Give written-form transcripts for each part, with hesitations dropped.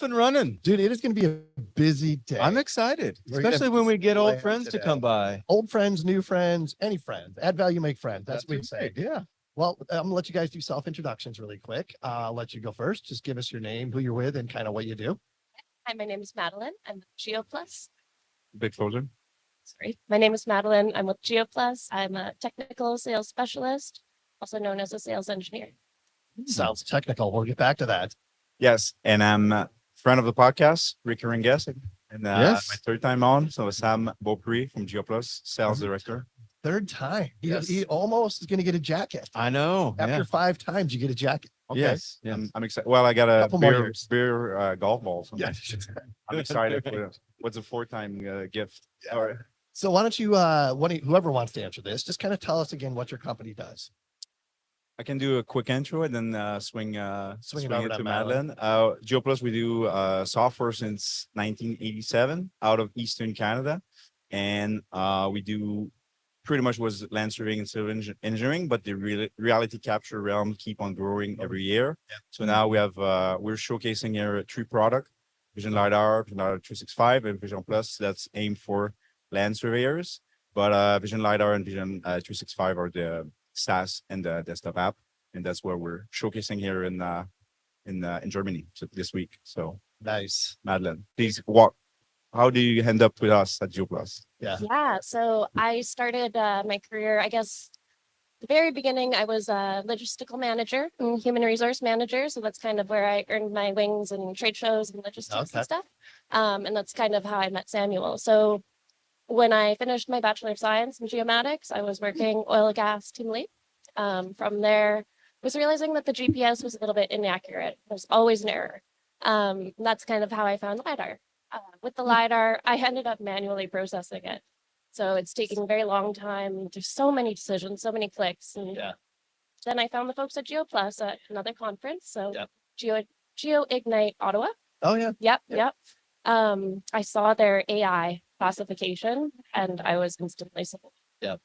and running. Dude, it is going to be a busy day. I'm excited, We're gonna especially when we get old plan friends to today. come by. Old friends, new friends, any friend. Add value, make friends. That's what we say. right. Yeah. Well, I'm gonna let you guys do self-introductions really quick. I'll let you go first. Just give us your name, who you're with, and kind of what you do. Hi, my name is Madeline. I'm with GeoPlus. Big closer. Sorry. My name is Madeline. I'm with GeoPlus. I'm a technical sales specialist, also known as a sales engineer. Sounds technical. We'll get back to that. Yes, and I'm a friend of the podcast, recurring guest, and Yes. my third time on. So Sam Beaupre from GeoPlus, sales director. Third time. Yes. He almost is going to get a jacket. I know. After 5 times, you get a jacket. Okay. Yes. I'm excited. Well, I got a Couple more years. beer golf ball. So Yeah. I'm excited. What's a 4-time gift? Yeah. All right. So why don't you, whoever wants to answer this, just kind of tell us again what your company does. I can do a quick intro and then swing it swing over it to to Madeline. Madeline. GeoPlus, we do software since 1987 out of Eastern Canada, and we do pretty much was land surveying and civil engineering, but the reality capture realm keep on growing every year. Yeah. So now we have we're showcasing here 3 product: Vision LiDAR, Vision LiDAR 365, and Vision Plus. That's aimed for land surveyors. But Vision LiDAR and Vision 365 are the SaaS and the desktop app, and that's where we're showcasing here in Germany this week. So Nice. Madeline, please walk. How do you end up with us at GeoPlus? Yeah. So I started my career, I guess, the very beginning, I was a logistical manager and human resource manager. So that's kind of where I earned my wings in trade shows and logistics Okay. and stuff. And that's kind of how I met Samuel. So when I finished my Bachelor of Science in Geomatics, I was working oil and gas team lead. From there, I was realizing that the GPS was a little bit inaccurate. There's always an error. That's kind of how I found LiDAR. With the LiDAR, I ended up manually processing it. So it's taking a very long time. There's so many decisions, so many clicks. And Yeah. then I found the folks at GeoPlus at another conference. So Yep. Geo Ignite Ottawa. Oh, yeah. Yep. I saw their AI classification and I was instantly sold. Job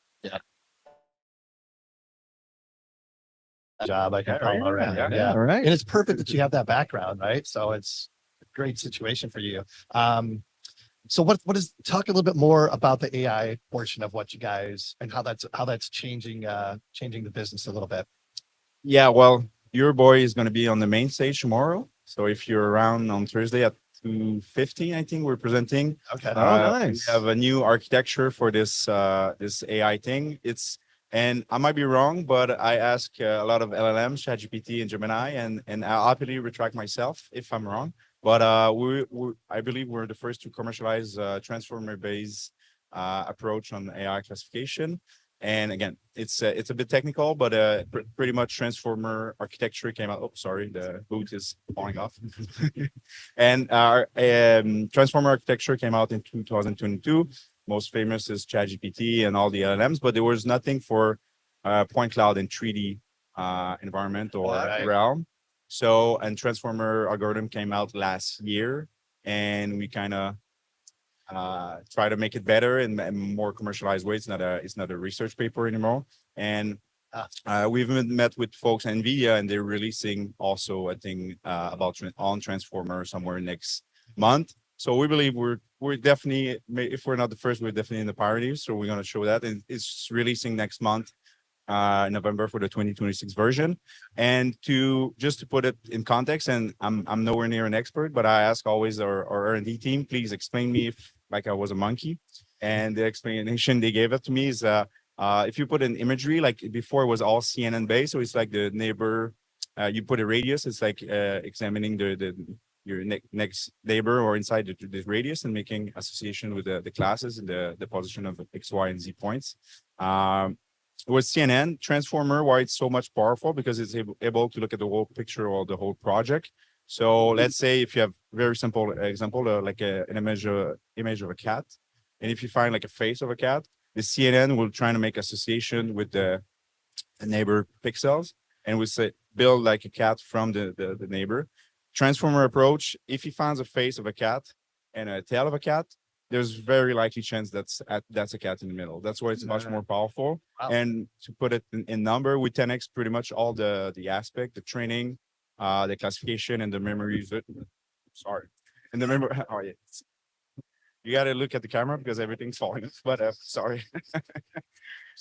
I can Yeah, call right. already. Yeah. Yeah. All right. And it's perfect that you have that background, right? So it's a great situation for you. So what is talk a little bit more about the AI portion of what you guys and how that's changing the business a little bit. Yeah, well, your boy is going to be on the main stage tomorrow. So if you're around on Thursday at 2:15, I think we're presenting. Okay. Nice. We have a new architecture for this this AI thing. And I might be wrong, but I ask a lot of LLMs, ChatGPT and Gemini, and I'll happily retract myself if I'm wrong. But I believe we're the first to commercialize transformer-based approach on AI classification. And again, it's a bit technical, but pretty much transformer architecture came out. Oh, sorry, the boot is falling off. And our transformer architecture came out in 2022. Most famous is ChatGPT and all the LLMs, but there was nothing for point cloud and 3D environment or Right. realm. So, and transformer algorithm came out last year, and we kind of try to make it better in a more commercialized way. It's not a research paper anymore. And we've met with folks at NVIDIA, and they're releasing also a thing about on transformer somewhere next month. So we believe we're definitely, if we're not the first, we're definitely in the pioneers. So we're going to show that, and it's releasing next month, November, for the 2026 version. And to put it in context, and I'm nowhere near an expert, but I ask always our R&D team, please explain me if like I was a monkey. And the explanation they gave it to me is if you put an imagery, like before it was all CNN based, so it's like the neighbor, you put a radius, it's like examining your next neighbor or inside the radius and making association with the classes and the position of X, Y, and Z points. With CNN transformer, why it's so much powerful, because it's able to look at the whole picture or the whole project. So let's say if you have very simple example, like an image of a cat, and if you find like a face of a cat, the CNN will try to make association with the neighbor pixels, and will say build like a cat from the neighbor. Transformer approach, if he finds a face of a cat and a tail of a cat, there's very likely chance that's a cat in the middle. That's why it's much more powerful. Wow. And to put it in number, we 10x pretty much all the aspect, the training, the classification, and the memory sorry. And remember, oh yeah, you got to look at the camera because everything's falling. But sorry.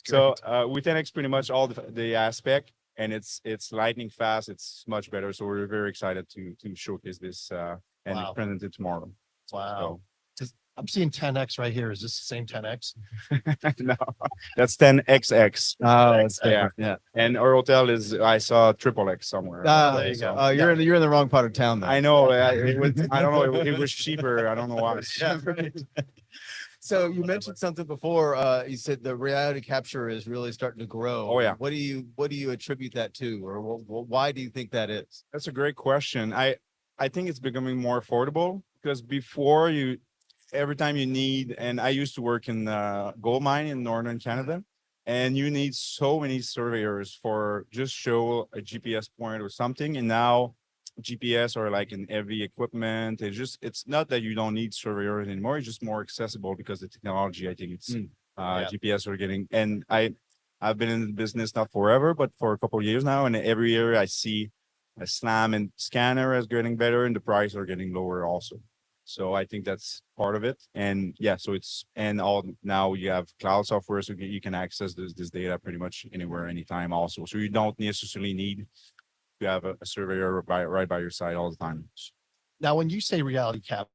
So with 10x, pretty much all the aspect, and it's lightning fast. It's much better. So we're very excited to showcase this and Wow. present it tomorrow. Wow. I'm seeing 10x right here. Is this the same 10x? No, that's 10xx. Oh, it's Yeah. different. Yeah. And our hotel is, I saw triple X somewhere. Ah, there you So- go. Oh, you're in the wrong part of town though. I know. I don't know. It was cheaper. I don't know why. Yeah, right. So you mentioned something before. You said the reality capture is really starting to grow. Oh, yeah. What do you attribute that to, or why do you think that is? That's a great question. I think it's becoming more affordable because before every time you need, and I used to work in gold mine in northern Canada, and you need so many surveyors for just show a GPS point or something. And now GPS or like in heavy equipment, it's not that you don't need surveyors anymore. It's just more accessible because the technology, I think it's Yeah. GPS are getting, and I've been in the business not forever, but for a couple of years now. And every year I see a SLAM and scanner is getting better and the price are getting lower also. So I think that's part of it. And yeah, so now you have cloud software, so you can access this data pretty much anywhere, anytime also. So you don't necessarily need to have a surveyor right by your side all the time. Now, when you say reality cap,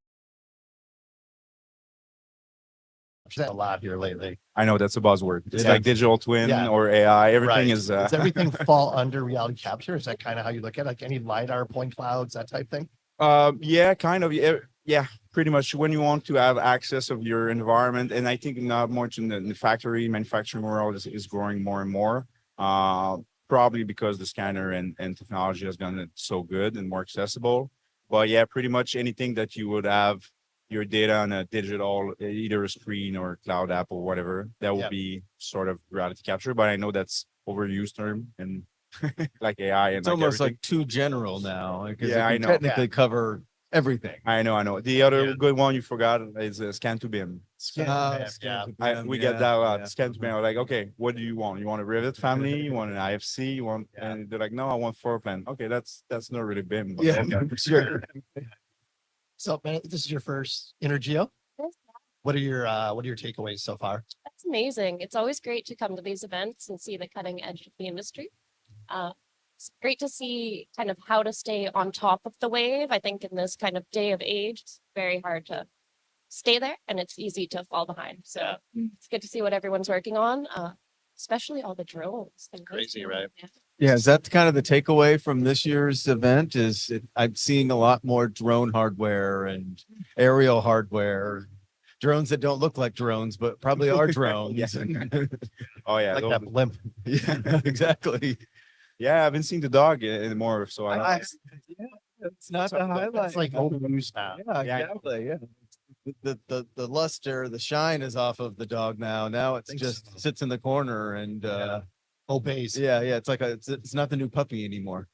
I've said a lot here lately. I know that's a buzzword. It's Yeah. like digital twin Yeah. or AI. Everything Right. is Does everything fall under reality capture? Is that kind of how you look at it? Like any LiDAR, point clouds, that type thing? yeah, kind of. Yeah, pretty much when you want to have access of your environment. And I think not much in the factory manufacturing world is growing more and more. Probably because the scanner and technology has gotten it so good and more accessible. But yeah, pretty much anything that you would have your data on a digital, either a screen or cloud app or whatever, that will Yep. be sort of reality capture. But I know that's overused term and like AI and It's like almost everything. like too general now. Because Yeah, I it can know. technically cover everything. I know. The other Yeah. good one you forgot is scan to BIM. We get that a lot. Scan to BIM. Like, okay, what do you want? You want a Revit family? You want an IFC? You want? Yeah. And they're like, no, I want floor plan. Okay, that's not really BIM. But Yeah, okay. for sure. So, man, this is your first Intergeo. Yes, What are your takeaways so far? That's amazing. It's always great to come to these events and see the cutting edge of the industry. It's great to see kind of how to stay on top of the wave. I think in this kind of day of age, it's very hard to stay there and it's easy to fall behind. So it's good to see what everyone's working on, especially all the drones. They're Crazy, amazing. right? Yeah. Yeah, is that kind of the takeaway from this year's event? I'm seeing a lot more drone hardware and aerial hardware, drones that don't look like drones, but probably are drones. Oh yeah, Like those- that blimp. Yeah, exactly. yeah. I haven't seen the dog anymore, so I. It's not the highlight. It's like old news now. Yeah, Yeah, I know. exactly. Yeah. The luster, the shine is off of the dog now. Now it's Think just so. sits in the corner and Obeys. yeah, it's like it's not the new puppy anymore.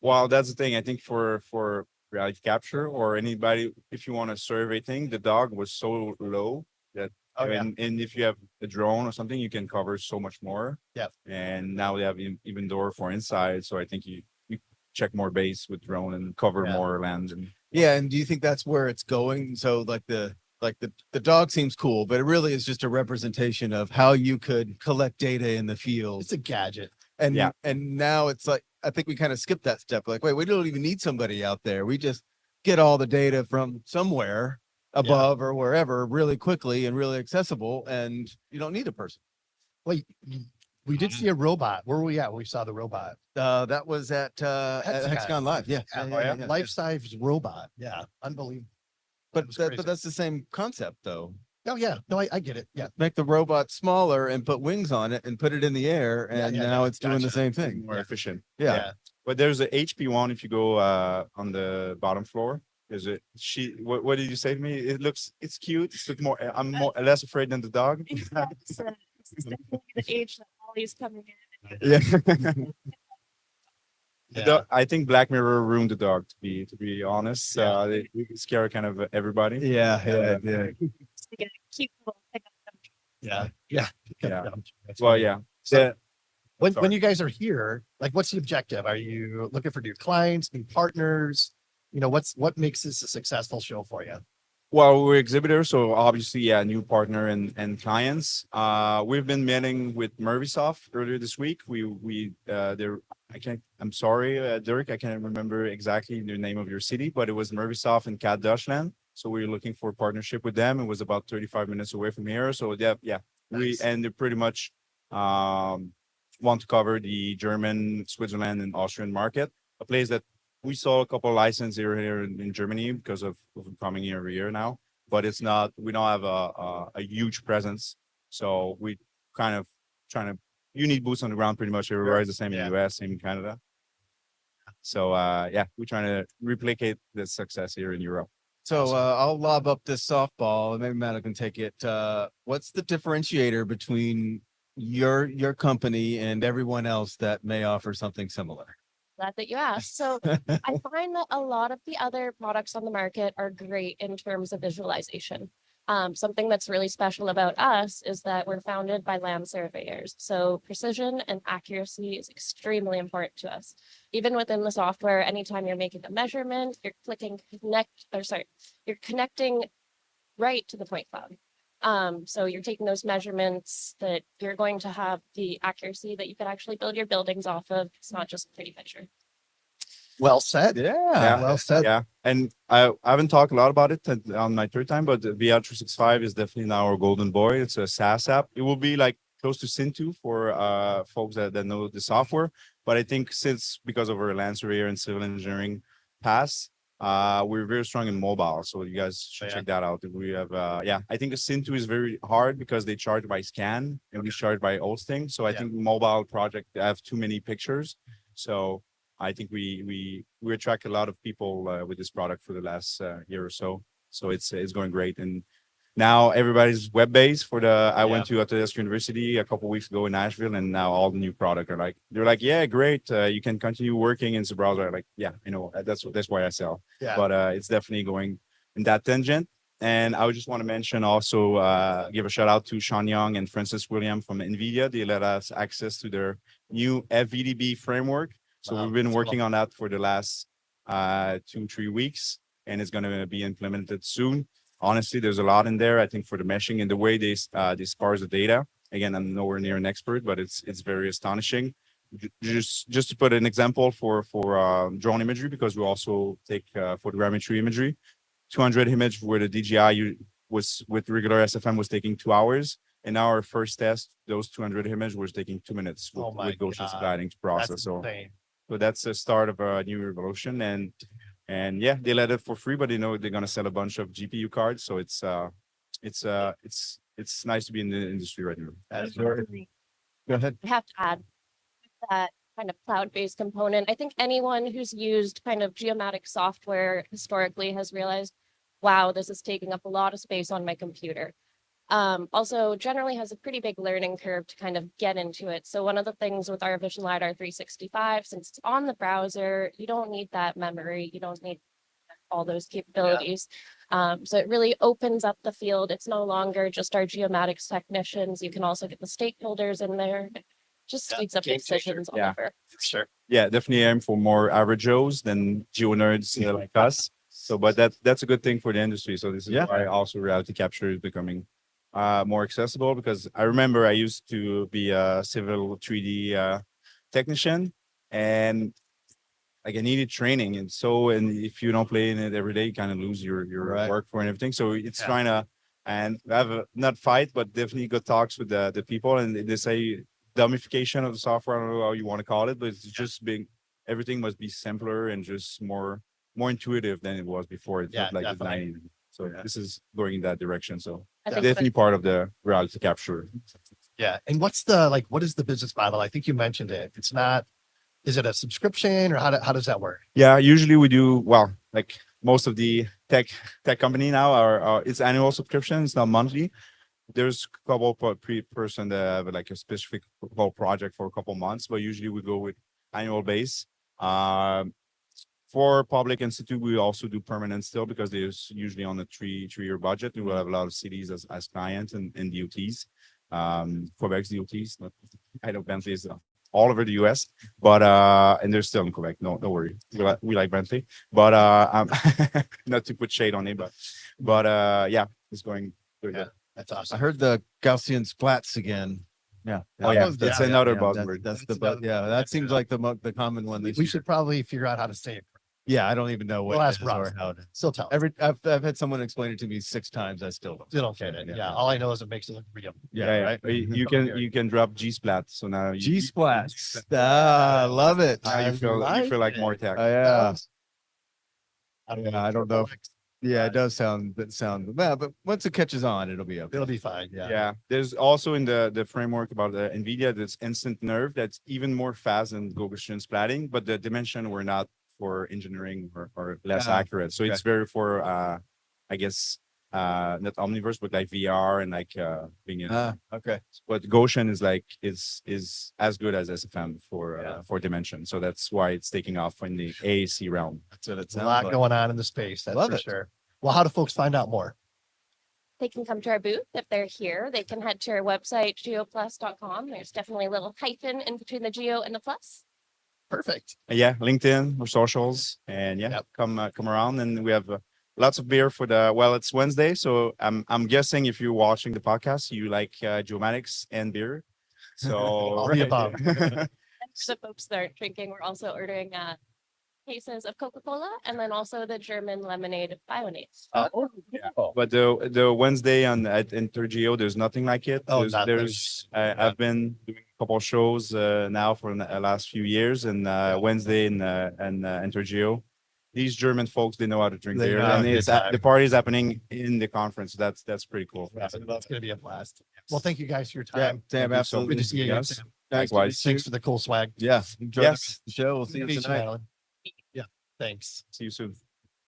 Well, that's the thing. I think for reality capture or anybody, if you want to survey thing, the dog was so low that Oh, yeah. and if you have a drone or something, you can cover so much more. Yep. And now they have even door for inside, so I think you check more base with drone and cover Yeah. more land. And Yeah, and do you think that's where it's going? So like the dog seems cool, but it really is just a representation of how you could collect data in the field. It's a gadget. And Yeah. and now it's like I think we kind of skipped that step. Like, wait, we don't even need somebody out there. We just get all the data from somewhere above or wherever really quickly and really accessible, and you don't need a person. Wait, we did see a robot. Where were we at when we saw the robot? That was at Hexagon. Hexagon Live. Yeah. Life-size robot. Yeah, unbelievable. But was crazy. but that's the same concept though. Oh yeah, no, I get it. Yeah, Make the robot smaller and put wings on it and put it in the air, Yeah, and yeah, now yeah. it's doing the Gotcha. same thing. more efficient. Yeah. But there's a HP one if you go on the bottom floor. Is it what did you say to me? It's cute. I'm less afraid than the dog. It's definitely the age that Ollie's coming in. Yeah. yeah. I think Black Mirror ruined the dog, to be honest. Yeah. They scare kind of everybody. Yeah. Just to get a cute little pickup truck. Yeah. Yeah. That's Well, funny. yeah. So- When Sorry. you guys are here, like, what's the objective? Are you looking for new clients, new partners? You know, what makes this a successful show for you? Well, we're exhibitors, so obviously, yeah, new partner and clients. We've been meeting with Mervisoft earlier this week. I'm sorry, Dirk, I can't remember exactly the name of your city, but it was Mervisoft in Cat Deutschland. So we were looking for a partnership with them. It was about 35 minutes away from here. So yeah, Nice. and they pretty much want to cover the German, Switzerland, and Austrian market, a place that we saw a couple of licenses here in Germany because of coming here every year now, but it's not, we don't have a huge presence. So we kind of trying to, you need boots on the ground pretty much everywhere. It's the same Yeah. in the US, same in Canada. So yeah, we're trying to replicate this success here in Europe. So Awesome. I'll lob up this softball and maybe Matt can take it. What's the differentiator between your company and everyone else that may offer something similar? Glad that you asked. So I find that a lot of the other products on the market are great in terms of visualization. Something that's really special about us is that we're founded by land surveyors. So precision and accuracy is extremely important to us. Even within the software, anytime you're making a measurement, you're connecting right to the point cloud. So you're taking those measurements that you're going to have the accuracy that you could actually build your buildings off of. It's not just a pretty picture. Well said. Yeah. Well said. Yeah, and I haven't talked a lot about it on my third time, but the VR365 is definitely now our golden boy. It's a SaaS app. It will be like close to Cintu for folks that know the software. But I think because of our land surveyor and civil engineering past, we're very strong in mobile. So you guys should check that out. We have I think Cintu is very hard because they charge by scan and we charge by hosting. So I think mobile project have too many pictures. So I think we attract a lot of people with this product for the last year or so. So it's going great. And now everybody's web-based for I went to Autodesk University a couple of weeks ago in Nashville, and now all the new product they're like, yeah, great. You can continue working in the browser. Like, yeah, you know, that's why I sell. Yeah. But it's definitely going in that tangent. And I would just want to mention also, give a shout out to Sean Young and Francis William from NVIDIA. They let us access to their new FVDB framework. So we've been working on that for the last 2-3 weeks, and it's going to be implemented soon. Honestly, there's a lot in there. I think for the meshing and the way they sparse the data. Again, I'm nowhere near an expert, but it's very astonishing. Just to put an example for drone imagery, because we also take photogrammetry imagery. 200 image where the DJI was with regular SFM was taking 2 hours. And now our first test, those 200 image was taking 2 minutes with Gaussian sliding to process. So that's the start of a new revolution. And yeah, they let it for free, but they know they're gonna sell a bunch of GPU cards. So it's nice to be in the industry right now. Go ahead. I have to add that kind of cloud-based component. I think anyone who's used kind of geomatic software historically has realized, wow, this is taking up a lot of space on my computer. Also generally has a pretty big learning curve to kind of get into it. So one of the things with our Vision LiDAR 365, since it's on the browser, you don't need that memory. You don't need all those capabilities. So it really opens up the field. It's no longer just our geomatics technicians. You can also get the stakeholders in there. Just speeds up decisions all over. For sure. Yeah, definitely aim for more average Joes than geo nerds like us. So, but that's a good thing for the industry. So this is why also reality capture is becoming more accessible, because I remember I used to be a civil 3D technician, and like I needed training, and if you don't play in it every day, you kind of lose your work for and everything. So it's trying to have not fight, but definitely good talks with the people, and they say dumbification of the software. I don't know how you want to call it, but it's just everything must be simpler and just more intuitive than it was before. It's not like the 90s. So this is going in that direction. So definitely part of the reality capture. Yeah. And what is the business model? I think you mentioned it. It's not, is it a subscription, or how does that work? Yeah, usually we do, well, like most of the tech company now are it's annual subscription. It's not monthly. There's a couple person that have like a specific project for a couple months, but usually we go with annual base. For public institute, we also do permanent still, because there's usually on a three-year budget. We will have a lot of cities as clients and DOTs, Quebec's DOTs. I know Bentley is all over the US, but and they're still in Quebec. No, don't worry. We like Bentley, but not to put shade on it, but yeah, it's going good. Yeah. That's I awesome. heard the Gaussian splats again. Yeah. Oh yeah, love that's that. another Yeah, buzzword. that's That's the another yeah. one. That seems like the common one. We should probably figure out how to say it. Yeah, I don't even know what We'll it ask is or Ross. how it is. Still tell us. I've had someone explain it to me 6 times. I still don't. Still don't get it. Yeah. All I know is it makes it look real. Yeah, right. You can drop G splat. So now G splats. Ah, love it. Now you feel like more tech. Oh yeah. Yeah, I don't know if- Yeah, it does sound well, but once it catches on, it'll be okay. It'll be fine. Yeah. Yeah, there's also in the framework about the NVIDIA, this instant nerve that's even more fast than Gaussian splatting, but the dimension were not for engineering or less Ah, accurate. So okay. it's very for I guess not omniverse, but like VR and like being in. Okay. But Gaussian is like is as good as SFM for dimension. So that's why it's taking off in the AAC realm. That's what it There's a sounds lot like. going on in the space. That's Love for it. sure. Well, how do folks find out more? They can come to our booth if they're here. They can head to our website, geoplus.com. There's definitely a little hyphen in between the geo and the plus. Perfect. Yeah, LinkedIn or socials, and yeah, Yep. come around, and we have lots of beer for the. Well, it's Wednesday, so I'm guessing if you're watching the podcast, you like Geoholics and beer. So All the above. And for the folks that aren't drinking, we're also ordering cases of Coca-Cola and then also the German lemonade bionase. But the Wednesday at Intergeo, there's nothing like it. Oh, There's, nothing. I've been doing a couple of shows now for the last few years, and Wednesday in Intergeo. These German folks, they know how to drink They beer, know how and to it's get time. the party is happening in the conference. That's pretty cool. That's going to be a blast. Well, thank you guys for your Yeah, time. Sam, Thank you so absolutely. Good to see you again, Yes. Sam. Likewise. Thanks for the cool swag. Yeah. Enjoy Yes. the show. We'll see you Good to meet tonight. Madeline. Yeah. Thanks. See you soon.